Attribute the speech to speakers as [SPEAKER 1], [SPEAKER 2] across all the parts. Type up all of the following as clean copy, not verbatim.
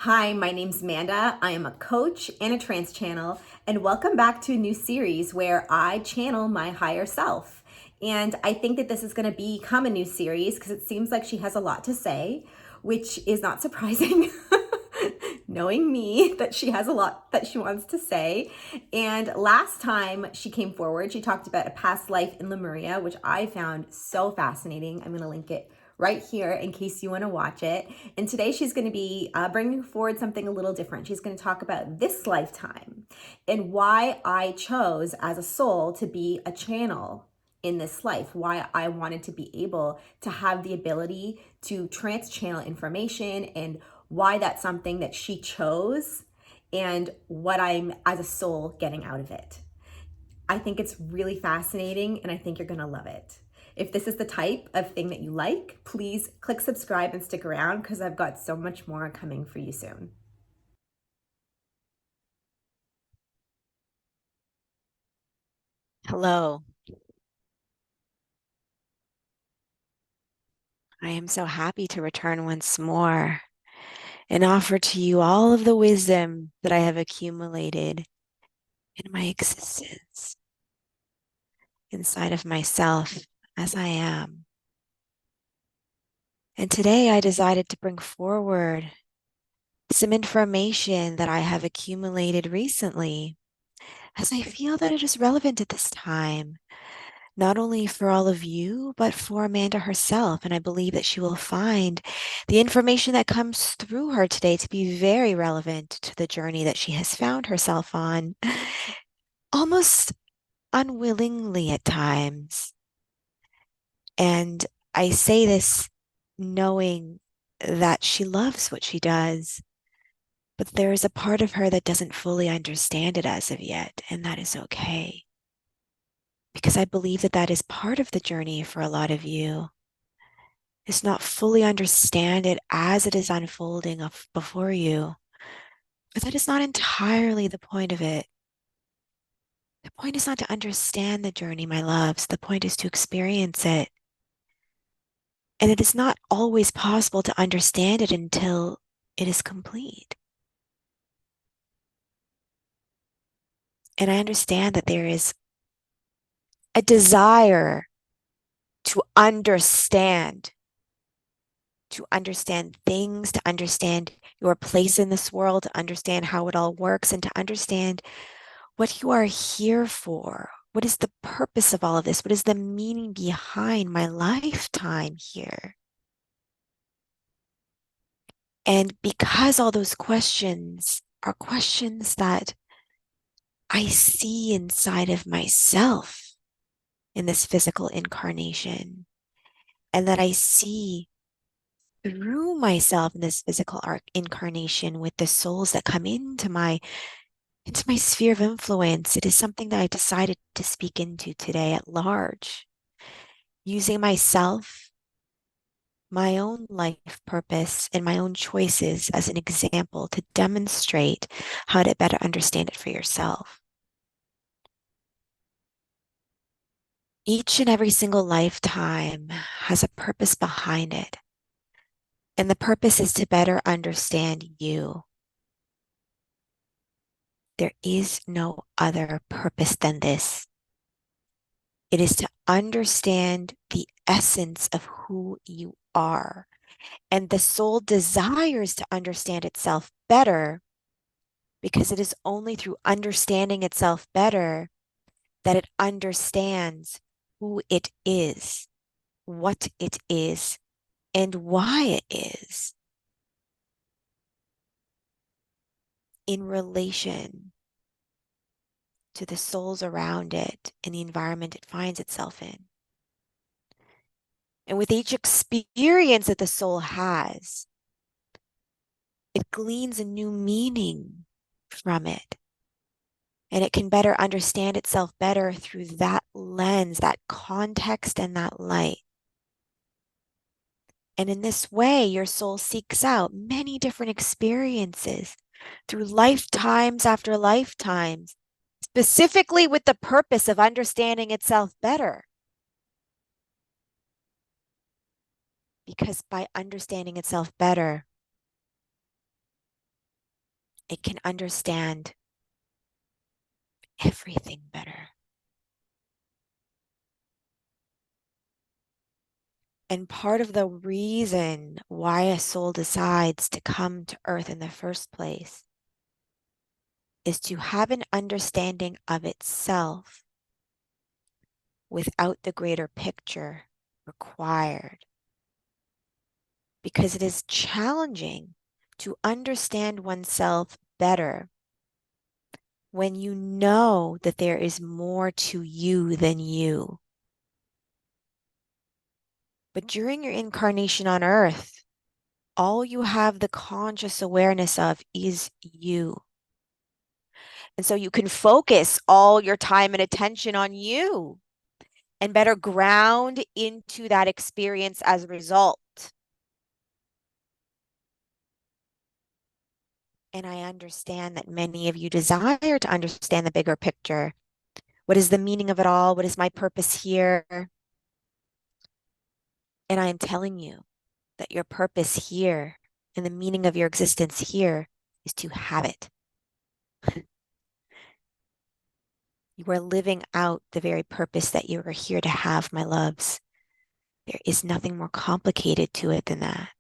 [SPEAKER 1] Hi, my name's Amanda. I am a coach and a trance channel, and welcome back to a new series where I channel my higher self. And I think that this is going to become a new series because it seems like she has a lot to say, which is not surprising. Knowing me, that she has a lot that she wants to say. And last time she came forward, she talked about a past life in Lemuria, which I found so fascinating. I'm going to link it right here in case you want to watch it. And today she's going to be bringing forward something a little different. She's going to talk about this lifetime and why I chose as a soul to be a channel in this life, why I wanted to be able to have the ability to trans channel information, and why that's something that she chose and what I'm as a soul getting out of it. I think it's really fascinating and I think you're gonna love it. If this is the type of thing that you like, please click subscribe and stick around because I've got so much more coming for you soon.
[SPEAKER 2] Hello. I am so happy to return once more and offer to you all of the wisdom that I have accumulated in my existence inside of myself as I am. And today I decided to bring forward some information that I have accumulated recently as I feel that it is relevant at this time, not only for all of you, but for Amanda herself. And I believe that she will find the information that comes through her today to be very relevant to the journey that she has found herself on, almost unwillingly at times. And I say this knowing that she loves what she does, but there is a part of her that doesn't fully understand it as of yet, and that is okay. Because I believe that that is part of the journey for a lot of you, is not fully understand it as it is unfolding before you. But that is not entirely the point of it. The point is not to understand the journey, my loves. The point is to experience it. And it is not always possible to understand it until it is complete. And I understand that there is a desire to understand things, to understand your place in this world, to understand how it all works, and to understand what you are here for. What is the purpose of all of this? What is the meaning behind my lifetime here? And because all those questions are questions that I see inside of myself in this physical incarnation, and that I see through myself in this physical incarnation with the souls that come into my sphere of influence, it is something that I decided to speak into today at large, using myself, my own life purpose, and my own choices as an example to demonstrate how to better understand it for yourself. Each and every single lifetime has a purpose behind it. And the purpose is to better understand you. There is no other purpose than this. It is to understand the essence of who you are. And the soul desires to understand itself better because it is only through understanding itself better that it understands who it is, what it is, and why it is in relation to the souls around it and the environment it finds itself in. And with each experience that the soul has, it gleans a new meaning from it. And it can better understand itself better through that lens, that context, and that light. And in this way, your soul seeks out many different experiences through lifetimes after lifetimes, specifically with the purpose of understanding itself better. Because by understanding itself better, it can understand everything better. And part of the reason why a soul decides to come to earth in the first place is to have an understanding of itself without the greater picture required. Because it is challenging to understand oneself better when you know that there is more to you than you. But during your incarnation on earth, all you have the conscious awareness of is you. And so you can focus all your time and attention on you and better ground into that experience as a result. And I understand that many of you desire to understand the bigger picture. What is the meaning of it all? What is my purpose here? And I am telling you that your purpose here and the meaning of your existence here is to have it. You are living out the very purpose that you are here to have, my loves. There is nothing more complicated to it than that.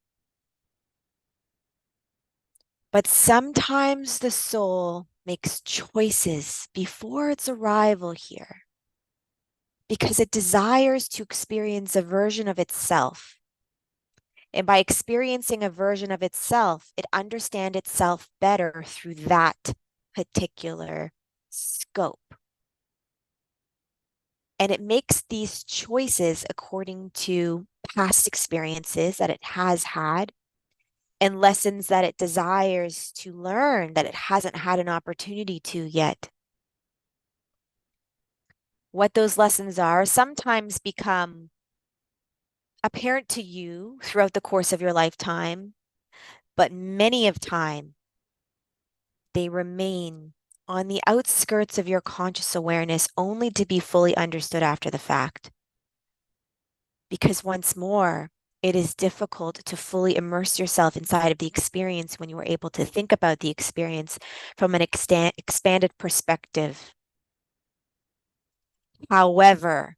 [SPEAKER 2] But sometimes the soul makes choices before its arrival here because it desires to experience a version of itself. And by experiencing a version of itself, it understands itself better through that particular scope. And it makes these choices according to past experiences that it has had and lessons that it desires to learn that it hasn't had an opportunity to yet. What those lessons are sometimes become apparent to you throughout the course of your lifetime, but many of time they remain on the outskirts of your conscious awareness only to be fully understood after the fact. Because once more, it is difficult to fully immerse yourself inside of the experience when you are able to think about the experience from an expanded perspective. However,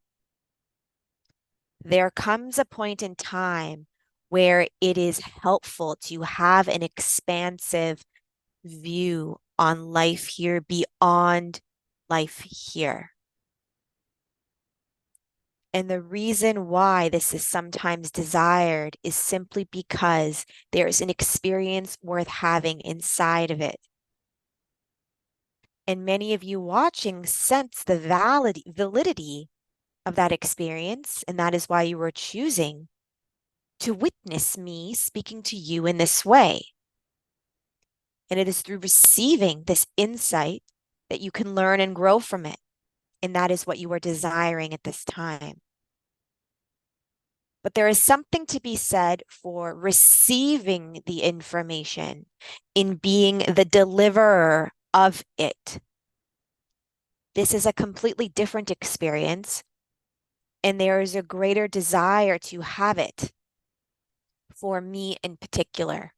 [SPEAKER 2] there comes a point in time where it is helpful to have an expansive view on life here beyond life here. And the reason why this is sometimes desired is simply because there's an experience worth having inside of it. And many of you watching sense the validity of that experience, and that is why you are choosing to witness me speaking to you in this way. And it is through receiving this insight that you can learn and grow from it. And that is what you are desiring at this time. But there is something to be said for receiving the information in being the deliverer of it. This is a completely different experience, and there is a greater desire to have it for me in particular.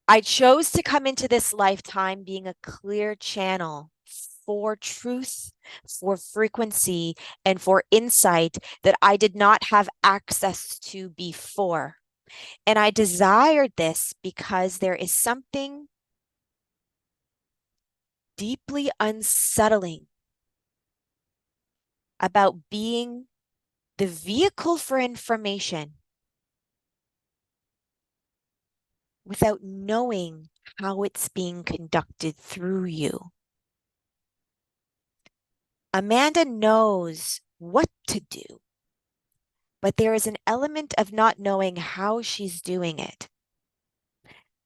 [SPEAKER 2] I chose to come into this lifetime being a clear channel for truth, for frequency, and for insight that I did not have access to before. And I desired this because there is something deeply unsettling about being the vehicle for information without knowing how it's being conducted through you. Amanda knows what to do, but there is an element of not knowing how she's doing it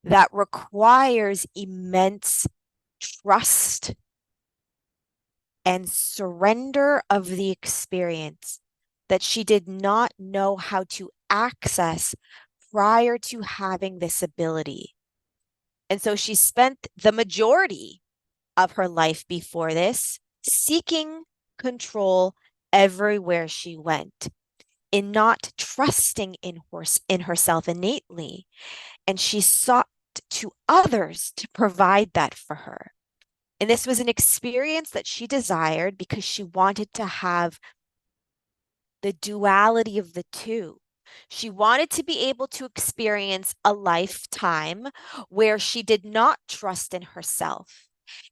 [SPEAKER 2] that requires immense trust and surrender of the experience that she did not know how to access prior to having this ability. And so she spent the majority of her life before this seeking control everywhere she went, in not trusting in herself innately. And she sought looked to others to provide that for her. And this was an experience that she desired because she wanted to have the duality of the two. She wanted to be able to experience a lifetime where she did not trust in herself.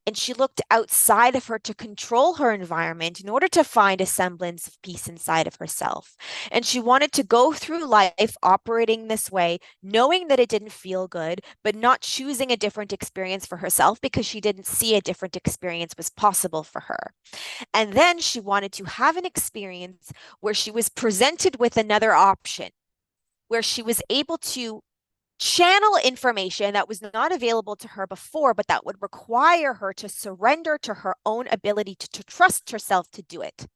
[SPEAKER 2] And she looked outside of her to control her environment in order to find a semblance of peace inside of herself. And she wanted to go through life operating this way, knowing that it didn't feel good, but not choosing a different experience for herself because she didn't see a different experience was possible for her. And then she wanted to have an experience where she was presented with another option, where she was able to channel information that was not available to her before, but that would require her to surrender to her own ability to trust herself to do it.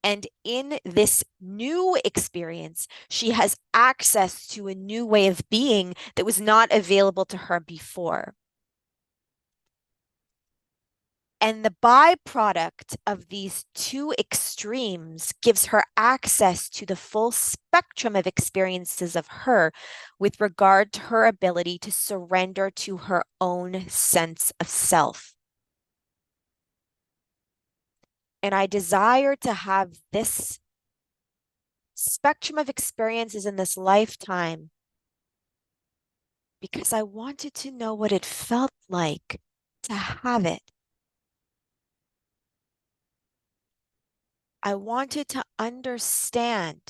[SPEAKER 2] And in this new experience, she has access to a new way of being that was not available to her before. And the byproduct of these two extremes gives her access to the full spectrum of experiences of her with regard to her ability to surrender to her own sense of self. And I desire to have this spectrum of experiences in this lifetime because I wanted to know what it felt like to have it. I wanted to understand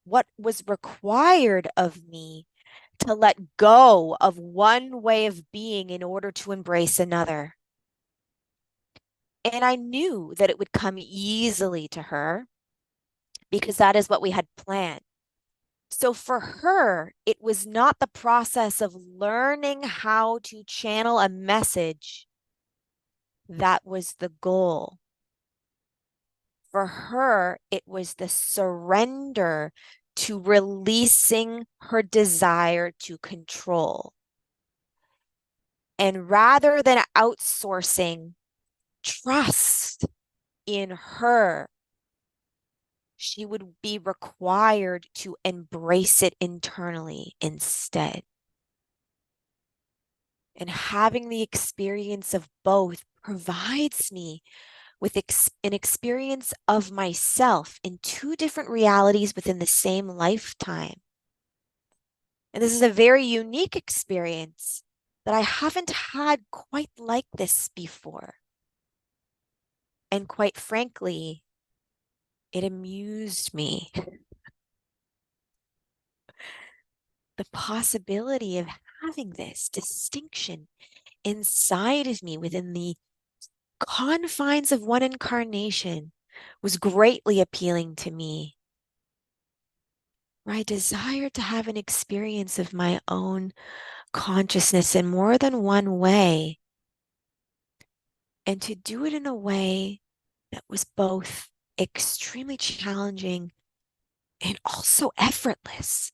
[SPEAKER 2] what was required of me to let go of one way of being in order to embrace another. And I knew that it would come easily to her because that is what we had planned. So for her, it was not the process of learning how to channel a message that was the goal. For her, it was the surrender to releasing her desire to control. And rather than outsourcing trust in her, she would be required to embrace it internally instead. And having the experience of both provides me with an experience of myself in two different realities within the same lifetime. And this is a very unique experience that I haven't had quite like this before. And quite frankly, it amused me. The possibility of having this distinction inside of me within the confines of one incarnation was greatly appealing to me. I desired to have an experience of my own consciousness in more than one way, and to do it in a way that was both extremely challenging and also effortless.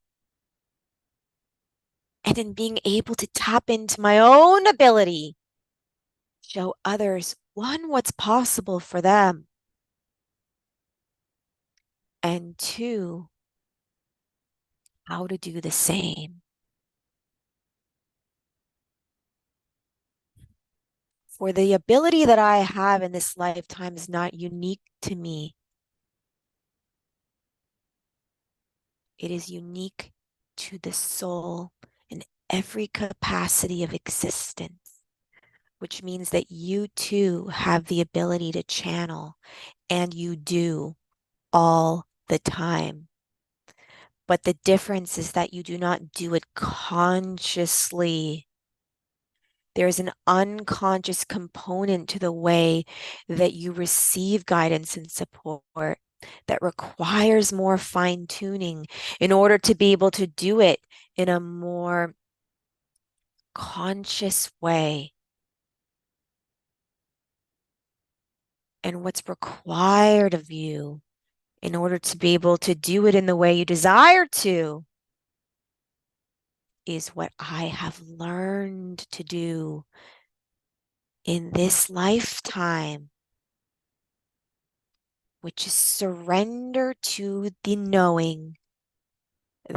[SPEAKER 2] And in being able to tap into my own ability, show others, one, what's possible for them, and two, how to do the same. For the ability that I have in this lifetime is not unique to me. It is unique to the soul in every capacity of existence, which means that you too have the ability to channel, and you do all the time. But the difference is that you do not do it consciously. There's an unconscious component to the way that you receive guidance and support that requires more fine tuning in order to be able to do it in a more conscious way. And what's required of you in order to be able to do it in the way you desire to is what I have learned to do in this lifetime, which is surrender to the knowing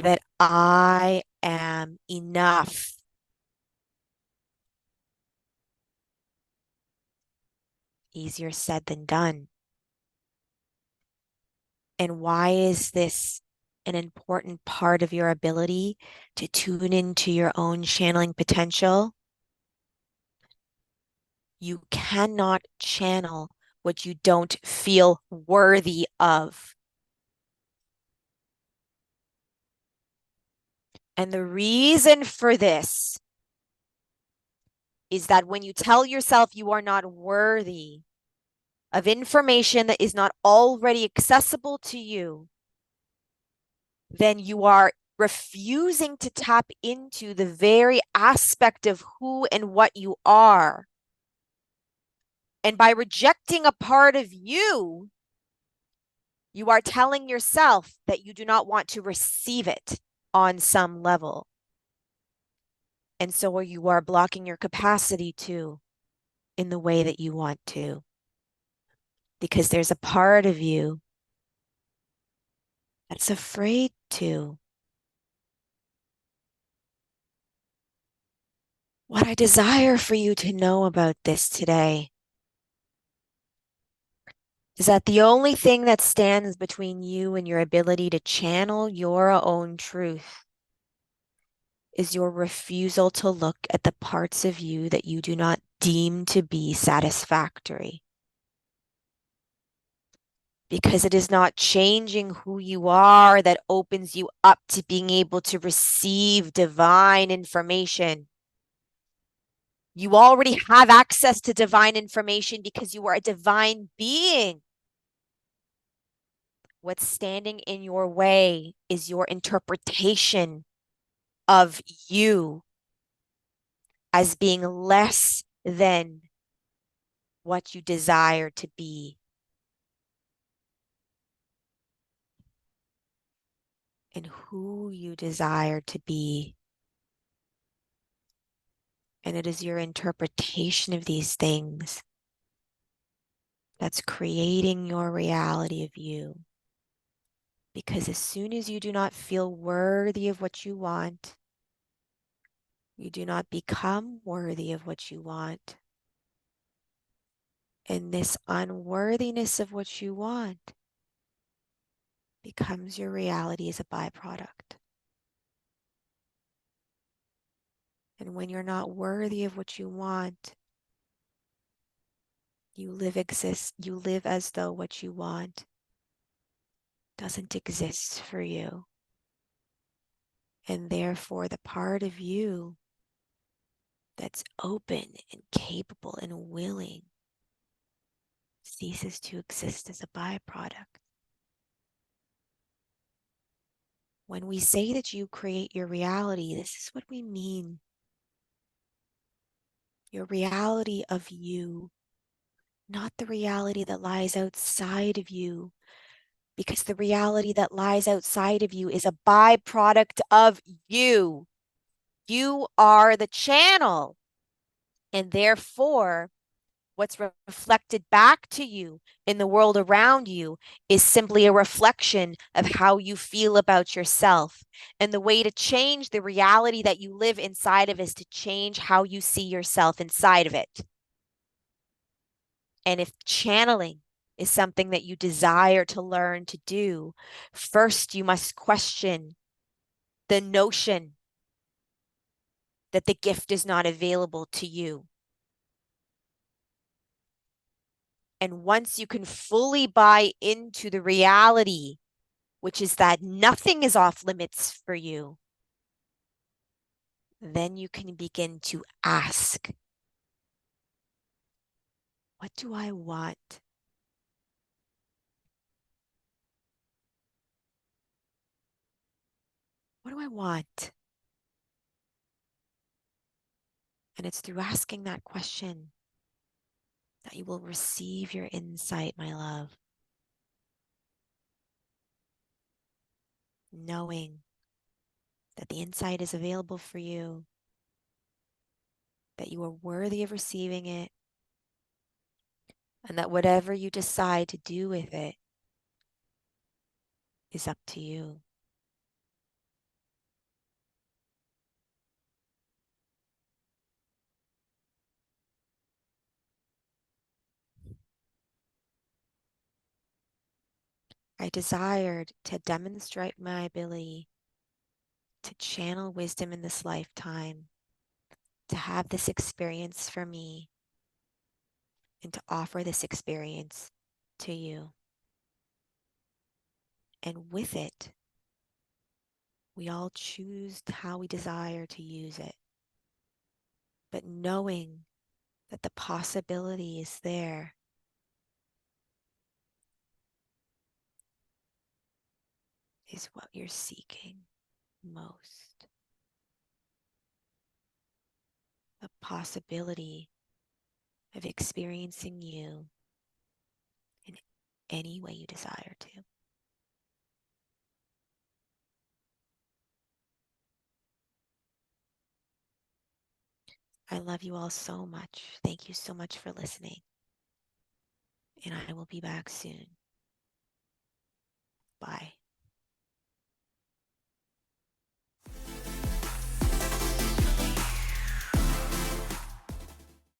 [SPEAKER 2] that I am enough. Easier said than done. And why is this an important part of your ability to tune into your own channeling potential? You cannot channel what you don't feel worthy of. And the reason for this is that when you tell yourself you are not worthy of information that is not already accessible to you, then you are refusing to tap into the very aspect of who and what you are. And by rejecting a part of you, you are telling yourself that you do not want to receive it on some level. And so you are blocking your capacity to in the way that you want to. Because there's a part of you that's afraid to. What I desire for you to know about this today is that the only thing that stands between you and your ability to channel your own truth is your refusal to look at the parts of you that you do not deem to be satisfactory. Because it is not changing who you are that opens you up to being able to receive divine information. You already have access to divine information because you are a divine being. What's standing in your way is your interpretation of you as being less than what you desire to be. And who you desire to be. And it is your interpretation of these things that's creating your reality of you. Because as soon as you do not feel worthy of what you want, you do not become worthy of what you want. And this unworthiness of what you want becomes your reality as a byproduct. And when you're not worthy of what you want, you live as though what you want doesn't exist for you. And therefore, the part of you that's open and capable and willing ceases to exist as a byproduct. When we say that you create your reality, this is what we mean. Your reality of you, not the reality that lies outside of you, because the reality that lies outside of you is a byproduct of you. You are the channel, and therefore, what's reflected back to you in the world around you is simply a reflection of how you feel about yourself. And the way to change the reality that you live inside of is to change how you see yourself inside of it. And if channeling is something that you desire to learn to do, first you must question the notion that the gift is not available to you. And once you can fully buy into the reality, which is that nothing is off limits for you, then you can begin to ask, what do I want? What do I want? And it's through asking that question that you will receive your insight, my love. Knowing that the insight is available for you, that you are worthy of receiving it, and that whatever you decide to do with it is up to you. I desired to demonstrate my ability to channel wisdom in this lifetime, to have this experience for me, and to offer this experience to you. And with it, we all choose how we desire to use it. But knowing that the possibility is there is what you're seeking most. The possibility of experiencing you in any way you desire to. I love you all so much. Thank you so much for listening. And I will be back soon. Bye.